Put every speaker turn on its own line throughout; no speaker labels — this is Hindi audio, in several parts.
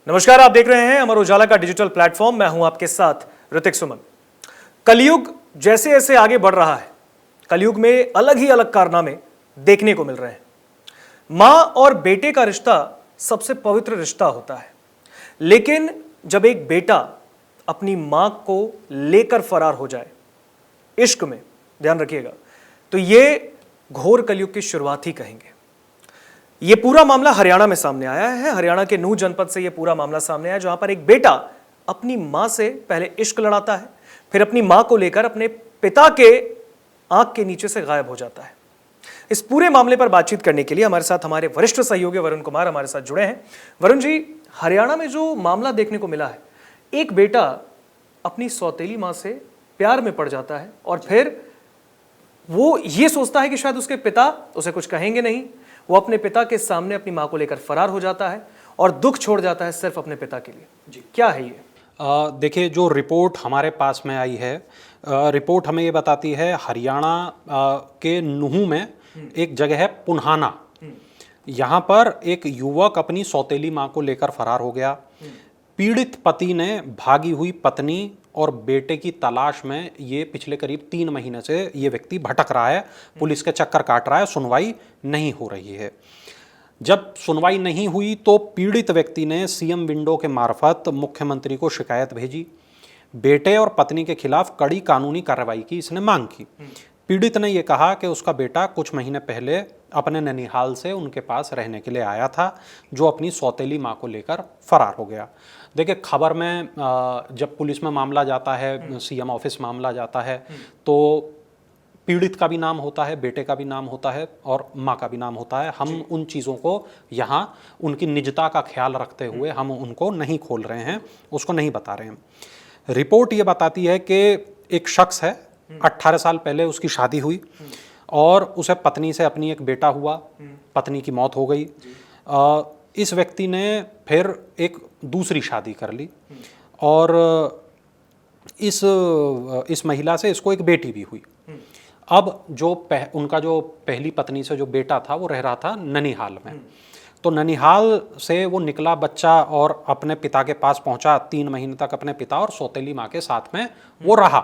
नमस्कार, आप देख रहे हैं अमर उजाला का डिजिटल प्लेटफॉर्म। मैं हूं आपके साथ ऋतिक सुमन। कलयुग जैसे जैसे आगे बढ़ रहा है, कलयुग में अलग ही अलग कारनामे देखने को मिल रहे हैं। मां और बेटे का रिश्ता सबसे पवित्र रिश्ता होता है, लेकिन जब एक बेटा अपनी मां को लेकर फरार हो जाए इश्क में, ध्यान रखिएगा, तो ये घोर कलयुग की शुरुआत ही कहेंगे। ये पूरा मामला हरियाणा में सामने आया है। हरियाणा के नूह जनपद से ये पूरा मामला सामने आया, जहां पर एक बेटा अपनी मां से पहले इश्क लड़ाता है, फिर अपनी मां को लेकर अपने पिता के आंख के नीचे से गायब हो जाता है। इस पूरे मामले पर बातचीत करने के लिए हमारे साथ हमारे वरिष्ठ सहयोगी वरुण कुमार हमारे साथ जुड़े हैं। वरुण जी, हरियाणा में जो मामला देखने को मिला है, एक बेटा अपनी सौतेली मां से प्यार में पड़ जाता है और फिर वो ये सोचता है कि शायद उसके पिता उसे कुछ कहेंगे नहीं। वो अपने पिता के सामने अपनी मां को लेकर फरार हो जाता है और दुख छोड़ जाता है सिर्फ अपने पिता के लिए। जी, क्या है ये?
देखिए, जो रिपोर्ट हमारे पास में आई है, रिपोर्ट हमें ये बताती है हरियाणा के नूह में एक जगह है पुन्हाना। यहाँ पर एक युवक अपनी सौतेली मां को लेकर फरार हो गया। पीड़ित पति ने भागी हुई पत्नी और बेटे की तलाश में ये पिछले करीब 3 महीने से ये व्यक्ति भटक रहा है, पुलिस के चक्कर काट रहा है, सुनवाई नहीं हो रही है। जब सुनवाई नहीं हुई तो पीड़ित व्यक्ति ने सीएम विंडो के मार्फत मुख्यमंत्री को शिकायत भेजी। बेटे और पत्नी के खिलाफ कड़ी कानूनी कार्रवाई की इसने मांग की। पीड़ित ने यह कहा कि उसका बेटा कुछ महीने पहले अपने ननिहाल से उनके पास रहने के लिए आया था, जो अपनी सौतेली मां को लेकर फरार हो गया। देखिए, खबर में जब पुलिस में मामला जाता है, सीएम ऑफिस मामला जाता है, तो पीड़ित का भी नाम होता है, बेटे का भी नाम होता है और माँ का भी नाम होता है। हम उन चीज़ों को यहाँ उनकी निजता का ख्याल रखते हुए हम उनको नहीं खोल रहे हैं, उसको नहीं बता रहे हैं। रिपोर्ट ये बताती है कि एक शख्स है, 18 साल पहले उसकी शादी हुई और उसे पत्नी से अपनी एक बेटा हुआ। पत्नी की मौत हो गई। इस व्यक्ति ने फिर एक दूसरी शादी कर ली और इस महिला से इसको एक बेटी भी हुई। अब उनका जो पहली पत्नी से जो बेटा था वो रह रहा था ननिहाल में। तो ननिहाल से वो निकला बच्चा और अपने पिता के पास पहुंचा। 3 महीने तक अपने पिता और सौतेली माँ के साथ में वो रहा।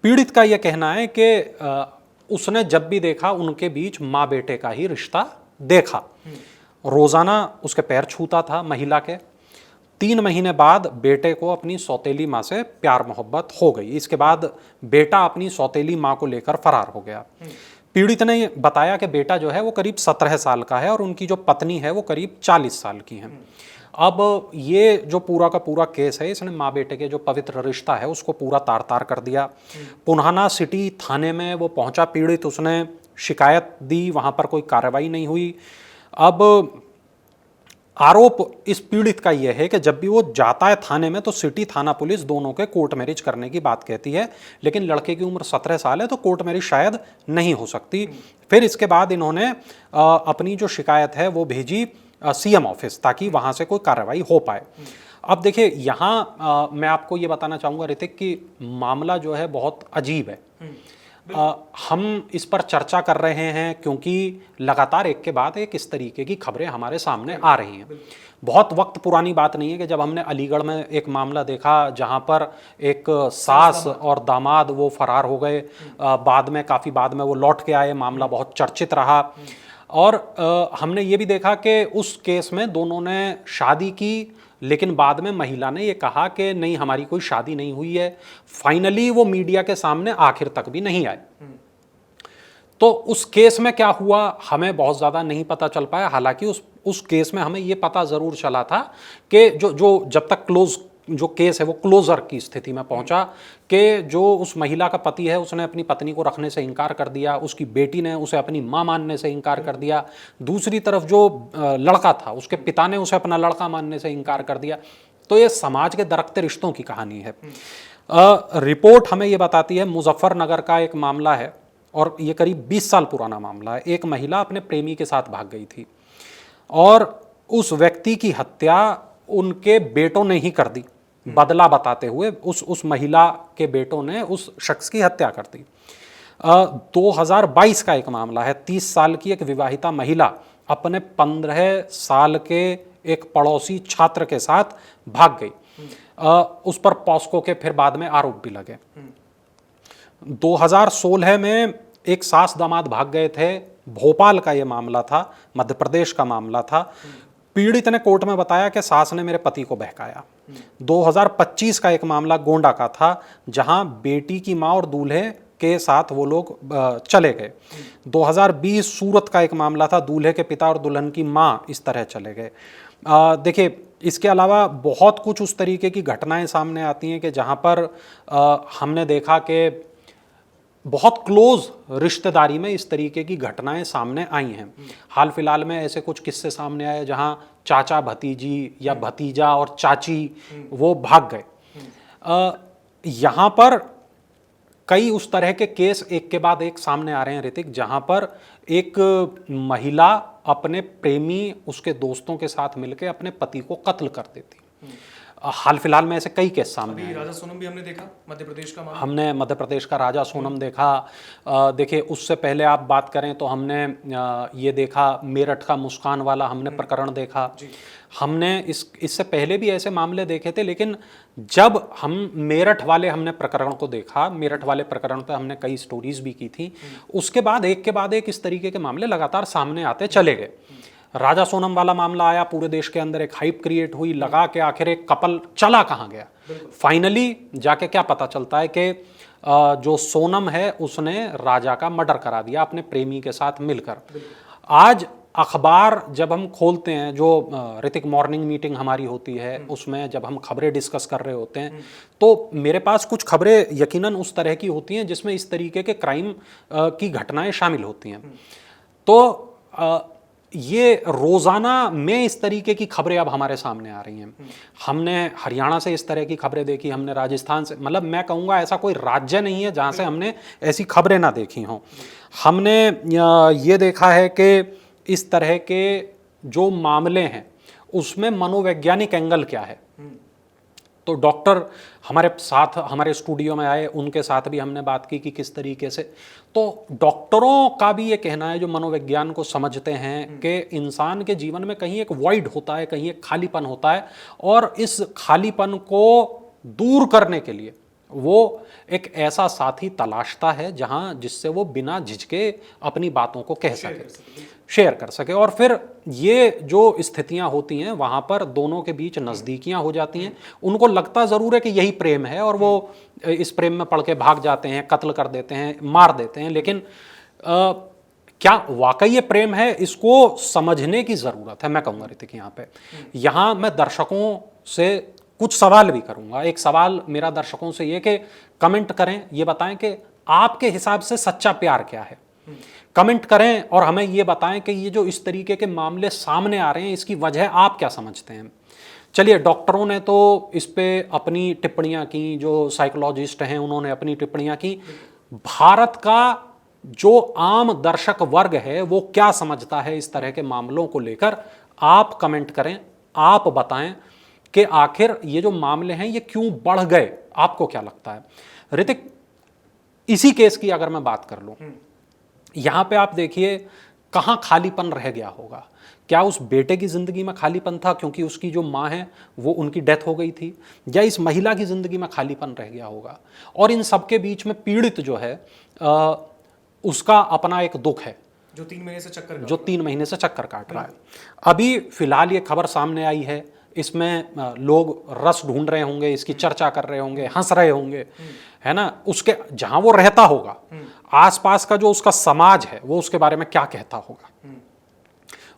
पीड़ित का ये कहना है कि उसने जब भी देखा उनके बीच माँ बेटे का ही रिश्ता देखा। रोजाना उसके पैर छूता था महिला के। 3 महीने बाद बेटे को अपनी सौतेली माँ से प्यार मोहब्बत हो गई। इसके बाद बेटा अपनी सौतेली माँ को लेकर फरार हो गया। पीड़ित ने बताया कि बेटा जो है वो करीब 17 साल का है और उनकी जो पत्नी है वो करीब 40 साल की है। अब ये जो पूरा का पूरा केस है, इसने माँ बेटे के जो पवित्र रिश्ता है उसको पूरा तार तार कर दिया। पुन्हाना सिटी थाने में वो पहुंचा पीड़ित, उसने शिकायत दी, वहाँ पर कोई कार्रवाई नहीं हुई। अब आरोप इस पीड़ित का यह है कि जब भी वो जाता है थाने में तो सिटी थाना पुलिस दोनों के कोर्ट मैरिज करने की बात कहती है, लेकिन लड़के की उम्र 17 साल है तो कोर्ट मैरिज शायद नहीं हो सकती। फिर इसके बाद इन्होंने अपनी जो शिकायत है वो भेजी सीएम ऑफिस, ताकि वहाँ से कोई कार्रवाई हो पाए। अब देखिए, यहाँ मैं आपको ये बताना चाहूँगा ऋतिक कि मामला जो है बहुत अजीब है। हम इस पर चर्चा कर रहे हैं क्योंकि लगातार एक के बाद एक इस तरीके की खबरें हमारे सामने आ रही हैं। बहुत वक्त पुरानी बात नहीं है कि जब हमने अलीगढ़ में एक मामला देखा जहां पर एक सास और दामाद वो फरार हो गए। काफ़ी बाद में वो लौट के आए, मामला बहुत चर्चित रहा। और हमने ये भी देखा कि उस केस में दोनों ने शादी की, लेकिन बाद में महिला ने ये कहा कि नहीं, हमारी कोई शादी नहीं हुई है। फाइनली वो मीडिया के सामने आखिर तक भी नहीं आए। तो उस केस में क्या हुआ हमें बहुत ज़्यादा नहीं पता चल पाया। हालांकि उस केस में हमें ये पता ज़रूर चला था कि जो जब तक जो केस है वो क्लोजर की स्थिति में पहुंचा कि जो उस महिला का पति है उसने अपनी पत्नी को रखने से इनकार कर दिया, उसकी बेटी ने उसे अपनी मां मानने से इनकार कर दिया, दूसरी तरफ जो लड़का था उसके पिता ने उसे अपना लड़का मानने से इनकार कर दिया। तो ये समाज के दरकते रिश्तों की कहानी है। रिपोर्ट हमें ये बताती है, मुजफ्फरनगर का एक मामला है और ये करीब 20 साल पुराना मामला है। एक महिला अपने प्रेमी के साथ भाग गई थी और उस व्यक्ति की हत्या उनके बेटों ने ही कर दी। बदला बताते हुए उस महिला के बेटों ने उस शख्स की हत्या कर दी। 2022 का एक मामला है। 30 साल की एक विवाहिता महिला अपने 15 साल के एक पड़ोसी छात्र के साथ भाग गई। उस पर पॉस्को के फिर बाद में आरोप भी लगे। 2016 में एक सास दामाद भाग गए थे। भोपाल का ये मामला था, मध्य प्रदेश का मामला था। पीड़ित ने कोर्ट में बताया कि सास ने मेरे पति को बहकाया। 2025 का एक मामला गोंडा का था, जहां बेटी की मां और दूल्हे के साथ वो लोग चले गए। 2020 सूरत का एक मामला था, दूल्हे के पिता और दुल्हन की मां इस तरह चले गए। देखिए, इसके अलावा बहुत कुछ उस तरीके की घटनाएं सामने आती हैं कि जहां पर हमने देखा कि बहुत क्लोज रिश्तेदारी में इस तरीके की घटनाएं सामने आई हैं। हाल फिलहाल में ऐसे कुछ किस्से सामने आए जहां चाचा भतीजी या भतीजा और चाची वो भाग गए। यहाँ पर कई उस तरह के केस एक के बाद एक सामने आ रहे हैं ऋतिक, जहां पर एक महिला अपने प्रेमी उसके दोस्तों के साथ मिलकर अपने पति को कत्ल कर देती। हाल फिलहाल में ऐसे कई केस सामने आए।
राजा सोनम भी हमने देखा, मध्य प्रदेश का मामला।
हमने मध्य प्रदेश का राजा सोनम देखा। देखिए, उससे पहले आप बात करें तो हमने ये देखा, मेरठ का मुस्कान वाला हमने प्रकरण देखा। हमने इससे पहले भी ऐसे मामले देखे थे, लेकिन जब हम मेरठ वाले हमने प्रकरण को देखा, मेरठ वाले प्रकरण पे हमने कई स्टोरीज भी की थी, उसके बाद एक इस तरीके के मामले लगातार सामने आते चले गए। राजा सोनम वाला मामला आया, पूरे देश के अंदर एक हाइप क्रिएट हुई, लगा के आखिर एक कपल चला कहाँ गया। फाइनली जाके क्या पता चलता है कि जो सोनम है उसने राजा का मर्डर करा दिया अपने प्रेमी के साथ मिलकर। आज अखबार जब हम खोलते हैं, जो ऋतिक मॉर्निंग मीटिंग हमारी होती है, उसमें जब हम खबरें डिस्कस कर रहे होते हैं, तो मेरे पास कुछ खबरें यकीनन उस तरह की होती हैं जिसमें इस तरीके के क्राइम की घटनाएं शामिल होती हैं। तो ये रोज़ाना में इस तरीके की खबरें अब हमारे सामने आ रही हैं। हमने हरियाणा से इस तरह की खबरें देखी, हमने राजस्थान से, मतलब मैं कहूँगा ऐसा कोई राज्य नहीं है जहाँ से हमने ऐसी खबरें ना देखी हों। हमने ये देखा है कि इस तरह के जो मामले हैं उसमें मनोवैज्ञानिक एंगल क्या है। तो डॉक्टर हमारे साथ हमारे स्टूडियो में आए, उनके साथ भी हमने बात की कि किस तरीके से, तो डॉक्टरों का भी ये कहना है जो मनोविज्ञान को समझते हैं कि इंसान के जीवन में कहीं एक वॉइड होता है, कहीं एक खालीपन होता है, और इस खालीपन को दूर करने के लिए वो एक ऐसा साथी तलाशता है जहां जिससे वो बिना झिझके अपनी बातों को कह सके, शेयर कर सके। और फिर ये जो स्थितियां होती हैं वहां पर दोनों के बीच नज़दीकियां हो जाती हैं। उनको लगता ज़रूर है कि यही प्रेम है, और वो इस प्रेम में पड़ के भाग जाते हैं, कत्ल कर देते हैं, मार देते हैं। लेकिन क्या वाकई ये प्रेम है, इसको समझने की ज़रूरत है। मैं कहूँगा ऋतिक, यहाँ मैं दर्शकों से कुछ सवाल भी करूँगा। एक सवाल मेरा दर्शकों से ये कि कमेंट करें, ये बताएं कि आपके हिसाब से सच्चा प्यार क्या है। कमेंट करें और हमें ये बताएं कि ये जो इस तरीके के मामले सामने आ रहे हैं, इसकी वजह आप क्या समझते हैं। चलिए, डॉक्टरों ने तो इस पे अपनी टिप्पणियां की, जो साइकोलॉजिस्ट हैं उन्होंने अपनी टिप्पणियां की। भारत का जो आम दर्शक वर्ग है वो क्या समझता है इस तरह के मामलों को लेकर, आप कमेंट करें, आप बताएं कि आखिर ये जो मामले हैं ये क्यों बढ़ गए, आपको क्या लगता है। ऋतिक, इसी केस की अगर मैं बात कर लूं, यहां पे आप देखिए कहां खालीपन रह गया होगा। क्या उस बेटे की जिंदगी में खालीपन था क्योंकि उसकी जो मां है वो उनकी डेथ हो गई थी, या इस महिला की जिंदगी में खालीपन रह गया होगा। और इन सबके बीच में पीड़ित जो है उसका अपना एक दुख है,
जो 3 महीने से चक्कर काट
रहा है। अभी फिलहाल ये खबर सामने आई है, इसमें लोग रस ढूंढ रहे होंगे, इसकी चर्चा कर रहे होंगे, हंस रहे होंगे, है ना। उसके जहां वो रहता होगा, आसपास का जो उसका समाज है वो उसके बारे में क्या कहता होगा,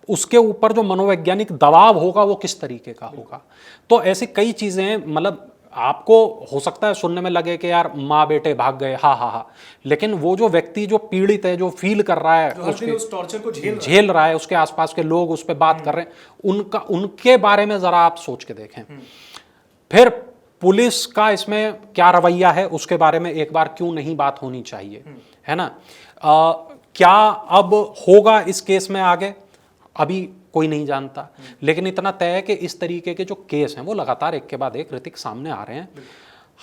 उसके ऊपर जो मनोवैज्ञानिक दबाव होगा वो किस तरीके का होगा। तो ऐसी कई चीजें, मतलब आपको हो सकता है सुनने में लगे कि यार माँ बेटे भाग गए, हा हा हा, लेकिन वो जो व्यक्ति जो पीड़ित है, जो फील कर रहा है,
उस टॉर्चर को
झेल रहा है, उसके आसपास के लोग उस पर बात कर रहे हैं, उनके बारे में जरा आप सोच के देखें। फिर पुलिस का इसमें क्या रवैया है, उसके बारे में एक बार क्यों नहीं बात होनी चाहिए, है ना। क्या अब होगा इस केस में आगे, अभी कोई नहीं जानता, लेकिन इतना तय है कि इस तरीके के जो केस हैं वो लगातार एक के बाद एक ऋतिक सामने आ रहे हैं,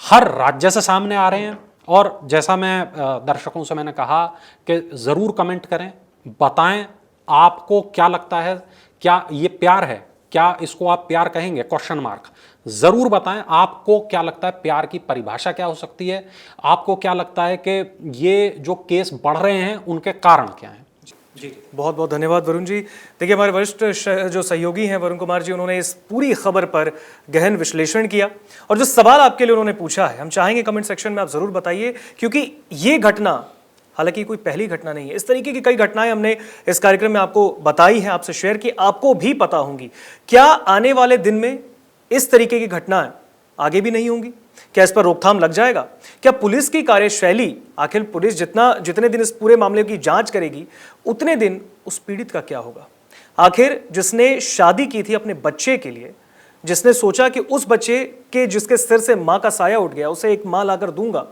हर राज्य से सामने आ रहे हैं। और जैसा मैं दर्शकों से मैंने कहा कि ज़रूर कमेंट करें, बताएं आपको क्या लगता है, क्या ये प्यार है? क्या इसको आप प्यार कहेंगे? Question mark. जरूर बताएं आपको क्या लगता है, प्यार की परिभाषा क्या हो सकती है? आपको क्या लगता है कि ये जो केस बढ़ रहे हैं उनके कारण क्या हैं?
जी, बहुत बहुत धन्यवाद वरुण जी। देखिए, हमारे वरिष्ठ जो सहयोगी हैं वरुण कुमार जी, उन्होंने इस पूरी खबर पर गहन विश्लेषण किया और जो सवाल आपके लिए उन्होंने पूछा है, हम चाहेंगे कमेंट सेक्शन में आप जरूर बताइए, क्योंकि ये घटना हालांकि कोई पहली घटना नहीं है। इस तरीके की कई घटनाएं हमने इस कार्यक्रम में आपको बताई हैं, आपसे शेयर की, आपको भी पता होंगी। क्या आने वाले दिन में इस तरीके की घटनाएं आगे भी नहीं होंगी? क्या इस पर रोकथाम लग जाएगा? क्या पुलिस की कार्यशैली, आखिर पुलिस जितने दिन इस पूरे मामले की जांच करेगी उतने दिन उस पीड़ित का क्या होगा? आखिर जिसने शादी की थी अपने बच्चे के लिए, जिसने सोचा कि उस बच्चे के जिसके सिर से मां का साया उठ गया उसे एक मां लाकर दूंगा,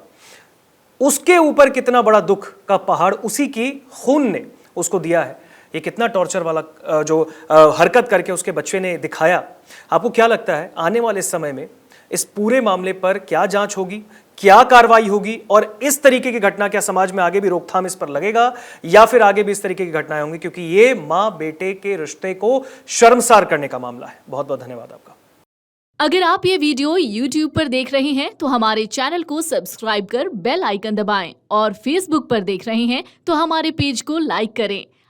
उसके ऊपर कितना बड़ा दुख का पहाड़ उसी की खून ने उसको दिया है। ये कितना टॉर्चर वाला जो हरकत करके उसके बच्चे ने दिखाया। आपको क्या लगता है आने वाले समय में इस पूरे मामले पर क्या जांच होगी, क्या कार्रवाई होगी, और इस तरीके की घटना क्या समाज में आगे भी रोकथाम इस पर लगेगा, या फिर आगे भी इस तरीके की घटनाएं होंगी? क्योंकि ये मां बेटे के रिश्ते को शर्मसार करने का मामला है। बहुत बहुत धन्यवाद आपका।
अगर आप ये वीडियो YouTube पर देख रहे हैं तो हमारे चैनल को सब्सक्राइब कर बेल आइकन दबाएं, और Facebook पर देख रहे हैं तो हमारे पेज को लाइक करें।